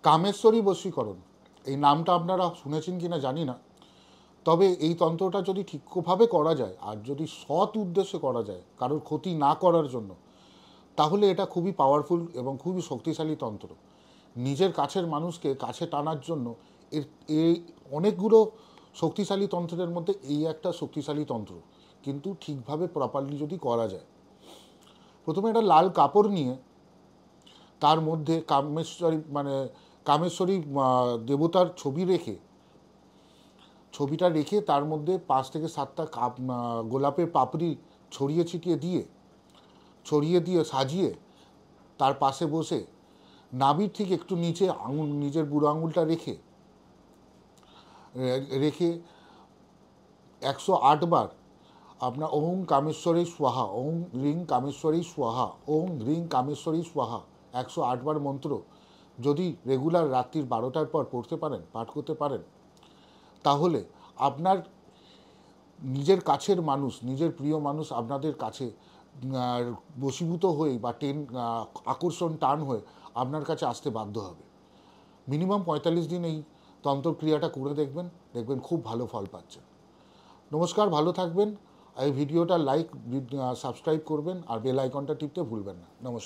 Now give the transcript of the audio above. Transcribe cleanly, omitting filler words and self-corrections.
কামেশ্বরী বশীকরণ, এই নামটা আপনারা শুনেছেন কিনা জানি না, তবে এই তন্ত্রটা যদি ঠিকভাবে করা যায় আর যদি সৎ উদ্দেশ্যে করা যায়, কারোর ক্ষতি না করার জন্য, তাহলে এটা খুবই পাওয়ারফুল এবং খুবই শক্তিশালী তন্ত্র। নিজের কাছের মানুষকে কাছে টানার জন্য এর এই অনেকগুলো শক্তিশালী তন্ত্রের মধ্যে এই একটা শক্তিশালী তন্ত্র, কিন্তু ঠিকভাবে প্রপারলি যদি করা যায়। প্রথমে একটা লাল কাপড় নিয়ে তার মধ্যে কামেশ্বরী দেবতার ছবিটা রেখে তার মধ্যে 5 থেকে 7টা গোলাপের পাপড়ি ছড়িয়ে দিয়ে সাজিয়ে তার পাশে বসে নাভির ঠিক একটু নিচে নিজের বুড়ো আঙুলটা রেখে 108 বার আপনার ওম কামেশ্বরী স্বাহা, ওম হ্রিং কামেশ্বরী স্বাহা, ওম হ্রিং কামেশ্বরী স্বাহা 108 বার মন্ত্র যদি রেগুলার রাত্রির 12টার পর পাঠ করতে পারেন, তাহলে আপনার নিজের কাছের মানুষ, নিজের প্রিয় মানুষ আপনাদের কাছে বশীভূত হয়ে বা আকর্ষণ টান হয়ে আপনার কাছে আসতে বাধ্য হবে। মিনিমাম 45 দিন এই তন্ত্রক্রিয়াটা করে দেখবেন খুব ভালো ফল পাচ্ছেন। নমস্কার, ভালো থাকবেন। এই ভিডিওটা সাবস্ক্রাইব করবেন আর বেল আইকনটা টিপতে ভুলবেন না। নমস্কার।